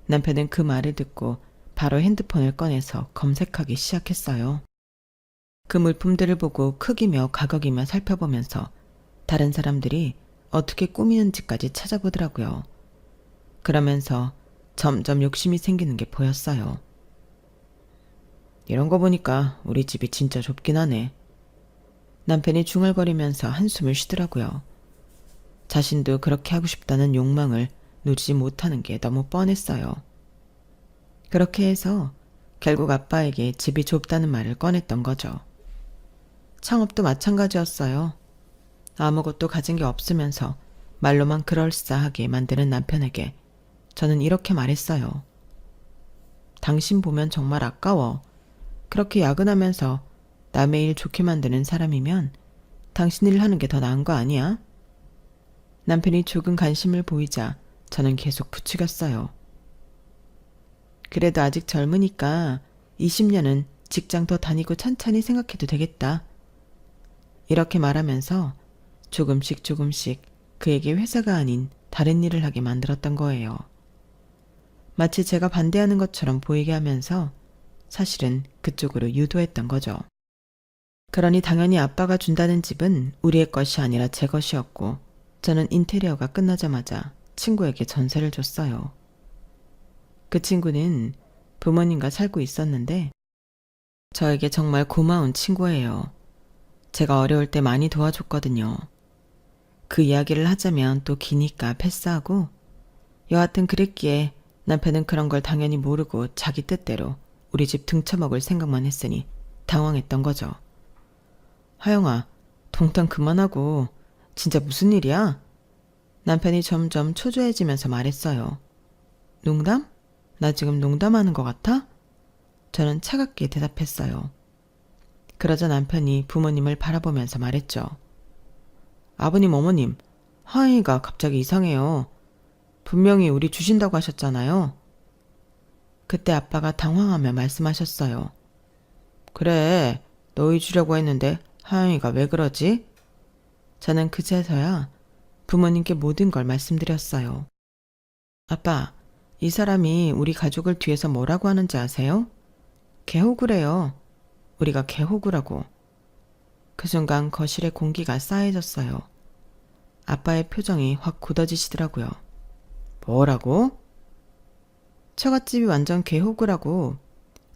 남편은 그 말을 듣고 바로 핸드폰을 꺼내서 검색하기 시작했어요. 그 물품들을 보고 크기며 가격이며 살펴보면서 다른 사람들이 어떻게 꾸미는지까지 찾아보더라고요. 그러면서 점점 욕심이 생기는 게 보였어요. 이런 거 보니까 우리 집이 진짜 좁긴 하네. 남편이 중얼거리면서 한숨을 쉬더라고요. 자신도 그렇게 하고 싶다는 욕망을 누리지 못하는 게 너무 뻔했어요. 그렇게 해서 결국 아빠에게 집이 좁다는 말을 꺼냈던 거죠. 창업도 마찬가지였어요. 아무것도 가진 게 없으면서 말로만 그럴싸하게 만드는 남편에게 저는 이렇게 말했어요. 당신 보면 정말 아까워. 그렇게 야근하면서 남의 일 좋게 만드는 사람이면 당신 일 하는 게 더 나은 거 아니야? 남편이 조금 관심을 보이자 저는 계속 부추겼어요. 그래도 아직 젊으니까 20년은 직장 더 다니고 천천히 생각해도 되겠다. 이렇게 말하면서 조금씩 그에게 회사가 아닌 다른 일을 하게 만들었던 거예요. 마치 제가 반대하는 것처럼 보이게 하면서 사실은 그쪽으로 유도했던 거죠. 그러니 당연히 아빠가 준다는 집은 우리의 것이 아니라 제 것이었고 저는 인테리어가 끝나자마자 친구에게 전세를 줬어요. 그 친구는 부모님과 살고 있었는데 저에게 정말 고마운 친구예요. 제가 어려울 때 많이 도와줬거든요. 그 이야기를 하자면 또 기니까 패스하고 여하튼 그랬기에 남편은 그런 걸 당연히 모르고 자기 뜻대로 우리 집 등쳐먹을 생각만 했으니 당황했던 거죠. 하영아, 동탄 그만하고 진짜 무슨 일이야? 남편이 점점 초조해지면서 말했어요. 농담? 나 지금 농담하는 것 같아? 저는 차갑게 대답했어요. 그러자 남편이 부모님을 바라보면서 말했죠. 아버님, 어머님, 하영이가 갑자기 이상해요. 분명히 우리 주신다고 하셨잖아요. 그때 아빠가 당황하며 말씀하셨어요. 그래, 너희 주려고 했는데 하영이가 왜 그러지? 저는 그제서야 부모님께 모든 걸 말씀드렸어요. 아빠, 이 사람이 우리 가족을 뒤에서 뭐라고 하는지 아세요? 개호구래요. 우리가 개호구라고. 그 순간 거실의 공기가 싸해졌어요. 아빠의 표정이 확 굳어지시더라고요. 뭐라고? 처갓집이 완전 개호구라고.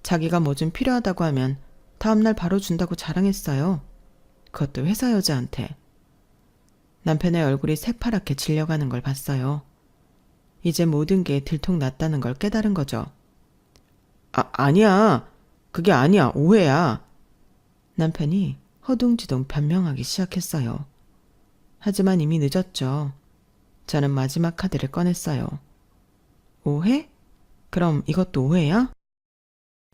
자기가 뭐 좀 필요하다고 하면 다음날 바로 준다고 자랑했어요. 그것도 회사 여자한테. 남편의 얼굴이 새파랗게 질려가는 걸 봤어요. 이제 모든 게 들통났다는 걸 깨달은 거죠. 아니야. 그게 아니야. 오해야. 남편이 허둥지둥 변명하기 시작했어요. 하지만 이미 늦었죠. 저는 마지막 카드를 꺼냈어요. 오해? 그럼 이것도 오해야?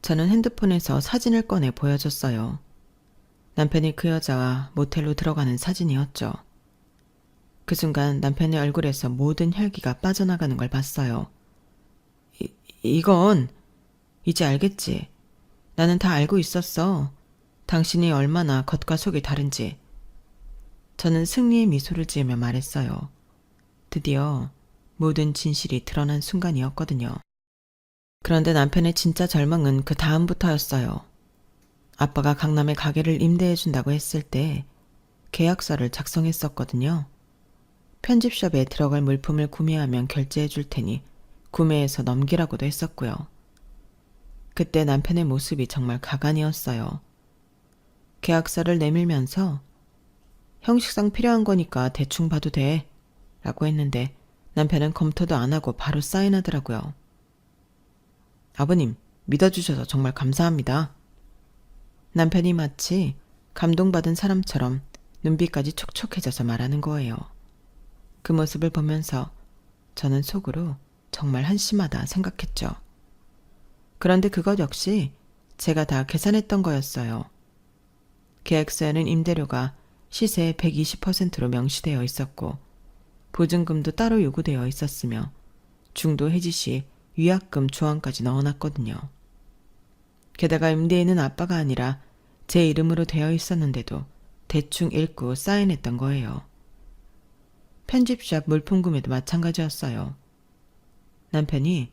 저는 핸드폰에서 사진을 꺼내 보여줬어요. 남편이 그 여자와 모텔로 들어가는 사진이었죠. 그 순간 남편의 얼굴에서 모든 혈기가 빠져나가는 걸 봤어요. 이건 이제 알겠지. 나는 다 알고 있었어. 당신이 얼마나 겉과 속이 다른지. 저는 승리의 미소를 지으며 말했어요. 드디어 모든 진실이 드러난 순간이었거든요. 그런데 남편의 진짜 절망은 그 다음부터였어요. 아빠가 강남에 가게를 임대해준다고 했을 때 계약서를 작성했었거든요. 편집샵에 들어갈 물품을 구매하면 결제해 줄 테니 구매해서 넘기라고도 했었고요. 그때 남편의 모습이 정말 가관이었어요. 계약서를 내밀면서 형식상 필요한 거니까 대충 봐도 돼 라고 했는데 남편은 검토도 안 하고 바로 사인하더라고요. 아버님, 믿어주셔서 정말 감사합니다. 남편이 마치 감동받은 사람처럼 눈빛까지 촉촉해져서 말하는 거예요. 그 모습을 보면서 저는 속으로 정말 한심하다 생각했죠. 그런데 그것 역시 제가 다 계산했던 거였어요. 계약서에는 임대료가 시세의 120%로 명시되어 있었고 보증금도 따로 요구되어 있었으며 중도 해지 시 위약금 조항까지 넣어놨거든요. 게다가 임대인은 아빠가 아니라 제 이름으로 되어 있었는데도 대충 읽고 사인했던 거예요. 편집샵 물품 구매도 마찬가지였어요. 남편이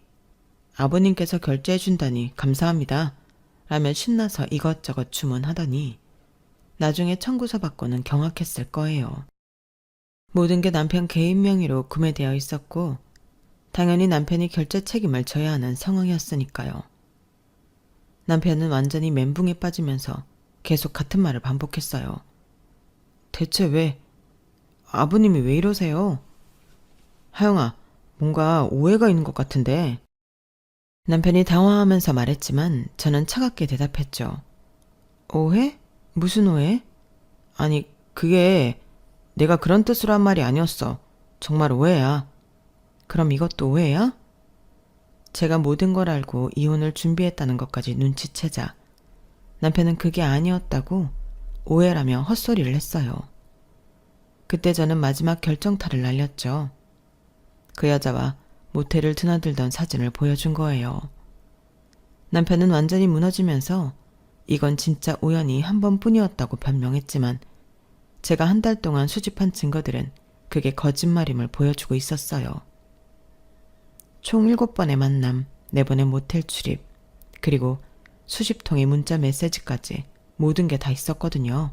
아버님께서 결제해준다니 감사합니다 라며 신나서 이것저것 주문하더니 나중에 청구서 받고는 경악했을 거예요. 모든 게 남편 개인 명의로 구매되어 있었고 당연히 남편이 결제 책임을 져야 하는 상황이었으니까요. 남편은 완전히 멘붕에 빠지면서 계속 같은 말을 반복했어요. 대체 왜? 아버님이 왜 이러세요? 하영아, 뭔가 오해가 있는 것 같은데. 남편이 당황하면서 말했지만 저는 차갑게 대답했죠. 오해? 무슨 오해? 아니, 그게 내가 그런 뜻으로 한 말이 아니었어. 정말 오해야. 그럼 이것도 오해야? 제가 모든 걸 알고 이혼을 준비했다는 것까지 눈치채자 남편은 그게 아니었다고 오해라며 헛소리를 했어요. 그때 저는 마지막 결정타를 날렸죠. 그 여자와 모텔을 드나들던 사진을 보여준 거예요. 남편은 완전히 무너지면서 이건 진짜 우연히 한 번뿐이었다고 변명했지만 제가 한 달 동안 수집한 증거들은 그게 거짓말임을 보여주고 있었어요. 총 7번의 만남, 4번의 모텔 출입, 그리고 수십 통의 문자 메시지까지 모든 게 다 있었거든요.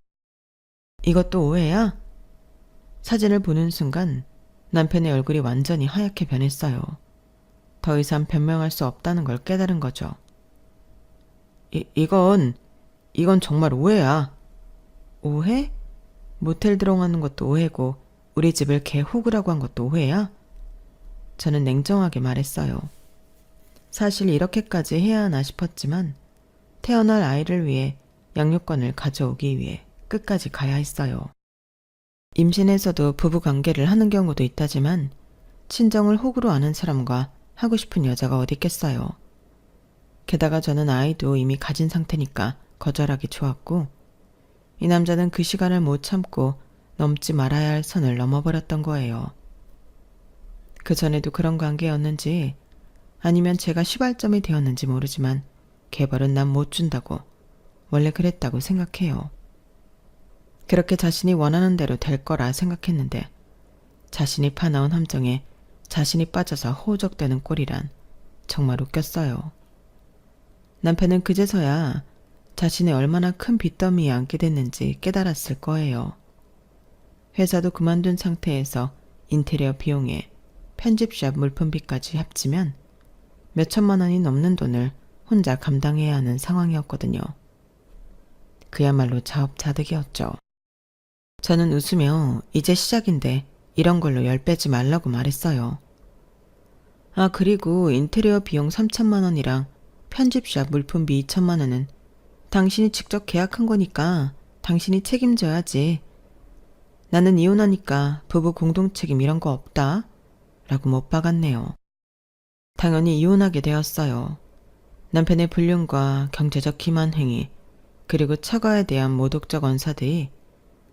이것도 오해야? 사진을 보는 순간 남편의 얼굴이 완전히 하얗게 변했어요. 더 이상 변명할 수 없다는 걸 깨달은 거죠. 이건 정말 오해야. 오해? 모텔 들어가는 것도 오해고 우리 집을 개 호구라고 한 것도 오해야? 저는 냉정하게 말했어요. 사실 이렇게까지 해야 하나 싶었지만 태어날 아이를 위해 양육권을 가져오기 위해 끝까지 가야 했어요. 임신해서도 부부관계를 하는 경우도 있다지만 친정을 호구로 아는 사람과 하고 싶은 여자가 어디 있겠어요. 게다가 저는 아이도 이미 가진 상태니까 거절하기 좋았고 이 남자는 그 시간을 못 참고 넘지 말아야 할 선을 넘어버렸던 거예요. 그 전에도 그런 관계였는지 아니면 제가 시발점이 되었는지 모르지만 개벌은 난 못 준다고 원래 그랬다고 생각해요. 그렇게 자신이 원하는 대로 될 거라 생각했는데 자신이 파나온 함정에 자신이 빠져서 호적되는 꼴이란 정말 웃겼어요. 남편은 그제서야 자신이 얼마나 큰 빚더미에 앉게 됐는지 깨달았을 거예요. 회사도 그만둔 상태에서 인테리어 비용에 편집샵 물품비까지 합치면 몇천만 원이 넘는 돈을 혼자 감당해야 하는 상황이었거든요. 그야말로 자업자득이었죠. 저는 웃으며 이제 시작인데 이런 걸로 열 빼지 말라고 말했어요. 아, 그리고 인테리어 비용 3천만 원이랑 편집샵 물품비 2천만 원은 당신이 직접 계약한 거니까 당신이 책임져야지. 나는 이혼하니까 부부 공동책임 이런 거 없다 라고 못 박았네요. 당연히 이혼하게 되었어요. 남편의 불륜과 경제적 기만행위 그리고 처가에 대한 모독적 언사들이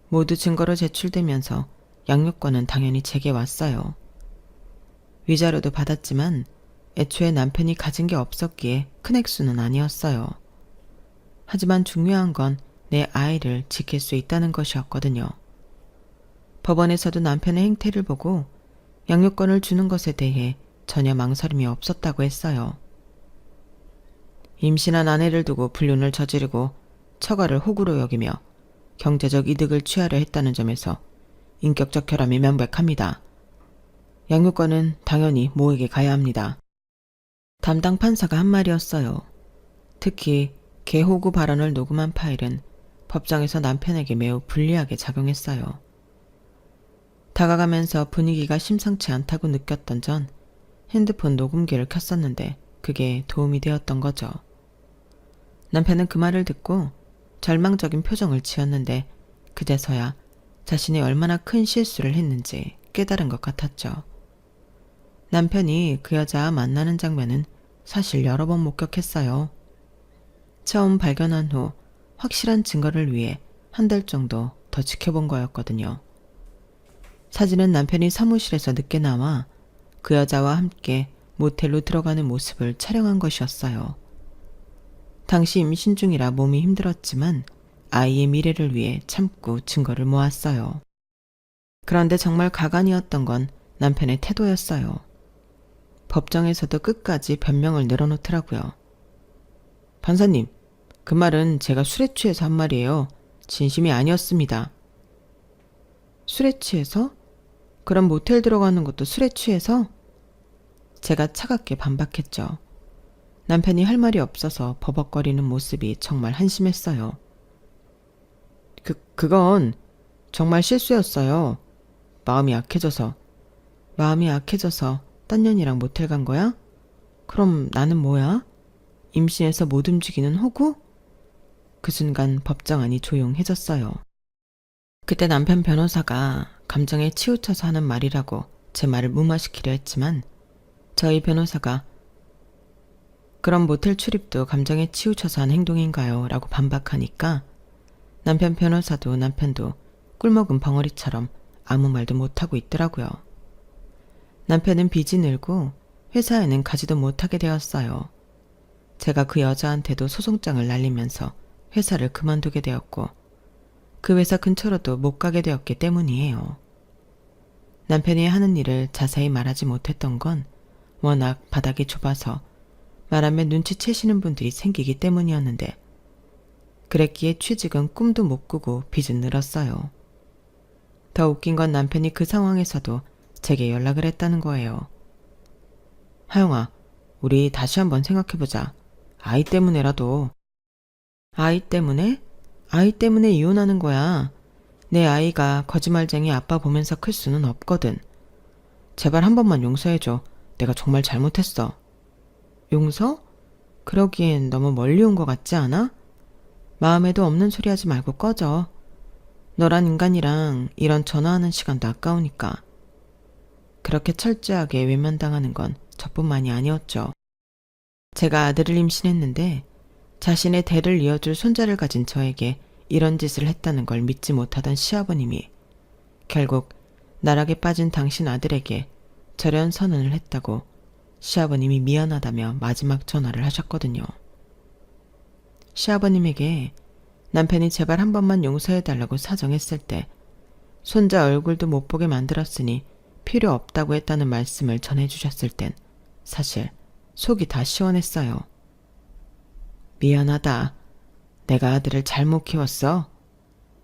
모두 증거로 제출되면서 양육권은 당연히 제게 왔어요. 위자료도 받았지만 애초에 남편이 가진 게 없었기에 큰 액수는 아니었어요. 하지만 중요한 건 내 아이를 지킬 수 있다는 것이었거든요. 법원에서도 남편의 행태를 보고 양육권을 주는 것에 대해 전혀 망설임이 없었다고 했어요. 임신한 아내를 두고 불륜을 저지르고 처가를 호구로 여기며 경제적 이득을 취하려 했다는 점에서 인격적 결함이 명백합니다. 양육권은 당연히 모에게 가야 합니다. 담당 판사가 한 말이었어요. 특히 개호구 발언을 녹음한 파일은 법정에서 남편에게 매우 불리하게 작용했어요. 다가가면서 분위기가 심상치 않다고 느꼈던 전 핸드폰 녹음기를 켰었는데 그게 도움이 되었던 거죠. 남편은 그 말을 듣고 절망적인 표정을 지었는데 그제서야 자신이 얼마나 큰 실수를 했는지 깨달은 것 같았죠. 남편이 그 여자와 만나는 장면은 사실 여러 번 목격했어요. 처음 발견한 후 확실한 증거를 위해 한 달 정도 더 지켜본 거였거든요. 사진은 남편이 사무실에서 늦게 나와 그 여자와 함께 모텔로 들어가는 모습을 촬영한 것이었어요. 당시 임신 중이라 몸이 힘들었지만 아이의 미래를 위해 참고 증거를 모았어요. 그런데 정말 가관이었던 건 남편의 태도였어요. 법정에서도 끝까지 변명을 늘어놓더라고요. 판사님, 그 말은 제가 술에 취해서 한 말이에요. 진심이 아니었습니다. 술에 취해서? 그럼 모텔 들어가는 것도 술에 취해서? 제가 차갑게 반박했죠. 남편이 할 말이 없어서 버벅거리는 모습이 정말 한심했어요. 그건 정말 실수였어요. 마음이 약해져서 딴 년이랑 모텔 간 거야? 그럼 나는 뭐야? 임신해서 못 움직이는 호구? 그 순간 법정 안이 조용해졌어요. 그때 남편 변호사가 감정에 치우쳐서 하는 말이라고 제 말을 무마시키려 했지만 저희 변호사가 그럼 모텔 출입도 감정에 치우쳐서 한 행동인가요? 라고 반박하니까 남편 변호사도 남편도 꿀먹은 벙어리처럼 아무 말도 못하고 있더라고요. 남편은 빚이 늘고 회사에는 가지도 못하게 되었어요. 제가 그 여자한테도 소송장을 날리면서 회사를 그만두게 되었고 그 회사 근처로도 못 가게 되었기 때문이에요. 남편이 하는 일을 자세히 말하지 못했던 건 워낙 바닥이 좁아서 말하면 눈치채시는 분들이 생기기 때문이었는데 그랬기에 취직은 꿈도 못 꾸고 빚은 늘었어요. 더 웃긴 건 남편이 그 상황에서도 제게 연락을 했다는 거예요. 하영아, 우리 다시 한번 생각해보자. 아이 때문에라도. 아이 때문에? 아이 때문에 이혼하는 거야. 내 아이가 거짓말쟁이 아빠 보면서 클 수는 없거든. 제발 한 번만 용서해줘. 내가 정말 잘못했어. 용서? 그러기엔 너무 멀리 온 것 같지 않아? 마음에도 없는 소리 하지 말고 꺼져. 너란 인간이랑 이런 전화하는 시간도 아까우니까. 그렇게 철저하게 외면당하는 건 저뿐만이 아니었죠. 제가 아들을 임신했는데 자신의 대를 이어줄 손자를 가진 저에게 이런 짓을 했다는 걸 믿지 못하던 시아버님이 결국 나락에 빠진 당신 아들에게 절연 선언을 했다고 시아버님이 미안하다며 마지막 전화를 하셨거든요. 시아버님에게 남편이 제발 한 번만 용서해달라고 사정했을 때 손자 얼굴도 못 보게 만들었으니 필요 없다고 했다는 말씀을 전해주셨을 땐 사실 속이 다 시원했어요. 미안하다. 내가 아들을 잘못 키웠어.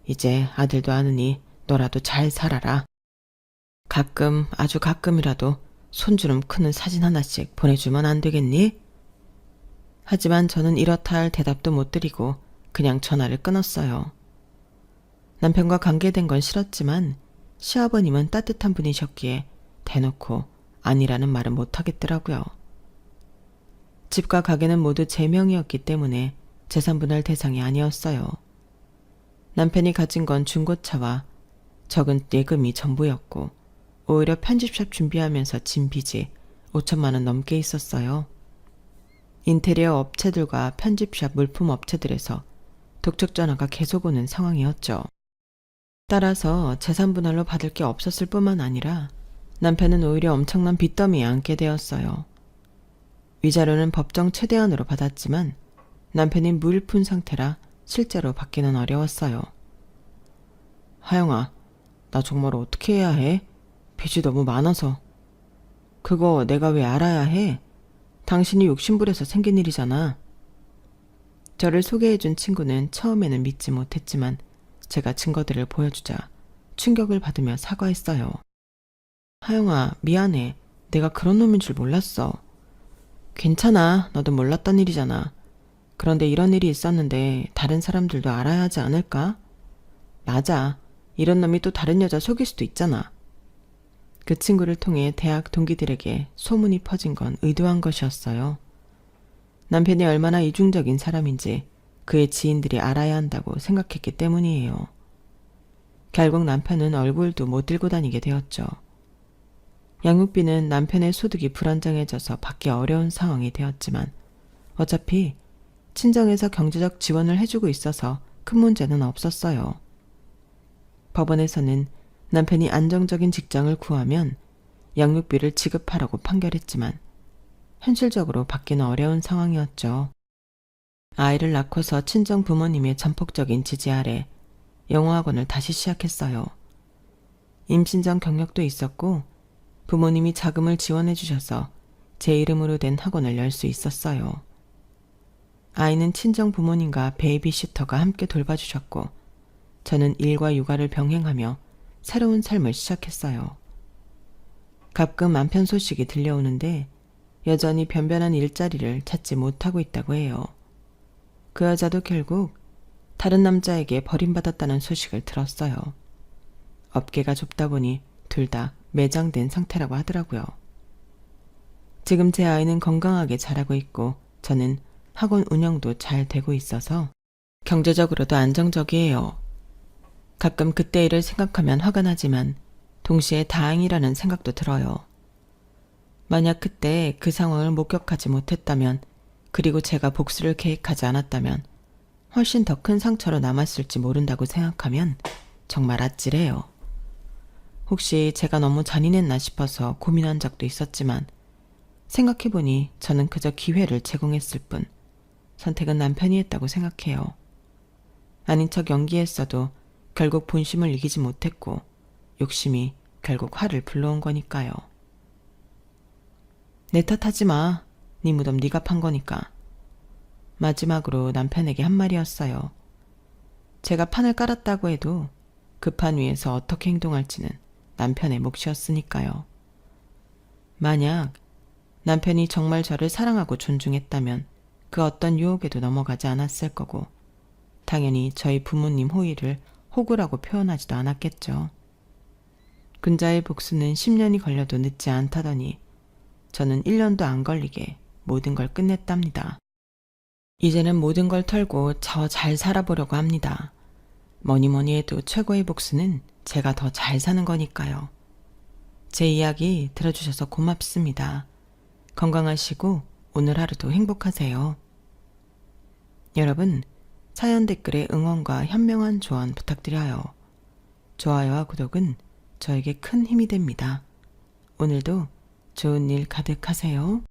이제 아들도 아느니 너라도 잘 살아라. 가끔 아주 가끔이라도 손주름 크는 사진 하나씩 보내주면 안 되겠니? 하지만 저는 이렇다 할 대답도 못 드리고 그냥 전화를 끊었어요. 남편과 관계된 건 싫었지만 시아버님은 따뜻한 분이셨기에 대놓고 아니라는 말은 못하겠더라고요. 집과 가게는 모두 제 명의였기 때문에 재산분할 대상이 아니었어요. 남편이 가진 건 중고차와 적은 예금이 전부였고 오히려 편집샵 준비하면서 진 빚이 5천만 원 넘게 있었어요. 인테리어 업체들과 편집샵 물품 업체들에서 독촉 전화가 계속 오는 상황이었죠. 따라서 재산분할로 받을 게 없었을 뿐만 아니라 남편은 오히려 엄청난 빚더미에 앉게 되었어요. 위자료는 법정 최대한으로 받았지만 남편이 무일푼 상태라 실제로 받기는 어려웠어요. 하영아, 나 정말 어떻게 해야 해? 빚이 너무 많아서. 그거 내가 왜 알아야 해? 당신이 욕심부려서 생긴 일이잖아. 저를 소개해준 친구는 처음에는 믿지 못했지만 제가 증거들을 보여주자 충격을 받으며 사과했어요. 하영아, 미안해. 내가 그런 놈인 줄 몰랐어. 괜찮아. 너도 몰랐던 일이잖아. 그런데 이런 일이 있었는데 다른 사람들도 알아야 하지 않을까? 맞아. 이런 놈이 또 다른 여자 속일 수도 있잖아. 그 친구를 통해 대학 동기들에게 소문이 퍼진 건 의도한 것이었어요. 남편이 얼마나 이중적인 사람인지 그의 지인들이 알아야 한다고 생각했기 때문이에요. 결국 남편은 얼굴도 못 들고 다니게 되었죠. 양육비는 남편의 소득이 불안정해져서 받기 어려운 상황이 되었지만 어차피 친정에서 경제적 지원을 해주고 있어서 큰 문제는 없었어요. 법원에서는 남편이 안정적인 직장을 구하면 양육비를 지급하라고 판결했지만 현실적으로 받기는 어려운 상황이었죠. 아이를 낳고서 친정 부모님의 전폭적인 지지 아래 영어학원을 다시 시작했어요. 임신 전 경력도 있었고 부모님이 자금을 지원해 주셔서 제 이름으로 된 학원을 열 수 있었어요. 아이는 친정 부모님과 베이비시터가 함께 돌봐주셨고 저는 일과 육아를 병행하며 새로운 삶을 시작했어요. 가끔 남편 소식이 들려오는데 여전히 변변한 일자리를 찾지 못하고 있다고 해요. 그 여자도 결국 다른 남자에게 버림받았다는 소식을 들었어요. 업계가 좁다 보니 둘 다 매장된 상태라고 하더라고요. 지금 제 아이는 건강하게 자라고 있고 저는 학원 운영도 잘 되고 있어서 경제적으로도 안정적이에요. 가끔 그때 일을 생각하면 화가 나지만 동시에 다행이라는 생각도 들어요. 만약 그때 그 상황을 목격하지 못했다면 그리고 제가 복수를 계획하지 않았다면 훨씬 더 큰 상처로 남았을지 모른다고 생각하면 정말 아찔해요. 혹시 제가 너무 잔인했나 싶어서 고민한 적도 있었지만 생각해보니 저는 그저 기회를 제공했을 뿐 선택은 남편이 했다고 생각해요. 아닌 척 연기했어도 결국 본심을 이기지 못했고 욕심이 결국 화를 불러온 거니까요. 내 탓하지 마. 네 무덤 네가 판 거니까. 마지막으로 남편에게 한 말이었어요. 제가 판을 깔았다고 해도 그 판 위에서 어떻게 행동할지는 남편의 몫이었으니까요. 만약 남편이 정말 저를 사랑하고 존중했다면 그 어떤 유혹에도 넘어가지 않았을 거고 당연히 저희 부모님 호의를 호구라고 표현하지도 않았겠죠. 근자의 복수는 10년이 걸려도 늦지 않다더니 저는 1년도 안 걸리게 모든 걸 끝냈답니다. 이제는 모든 걸 털고 저 잘 살아보려고 합니다. 뭐니 해도 최고의 복수는 제가 더 잘 사는 거니까요. 제 이야기 들어주셔서 고맙습니다. 건강하시고 오늘 하루도 행복하세요. 여러분, 사연 댓글에 응원과 현명한 조언 부탁드려요. 좋아요와 구독은 저에게 큰 힘이 됩니다. 오늘도 좋은 일 가득하세요.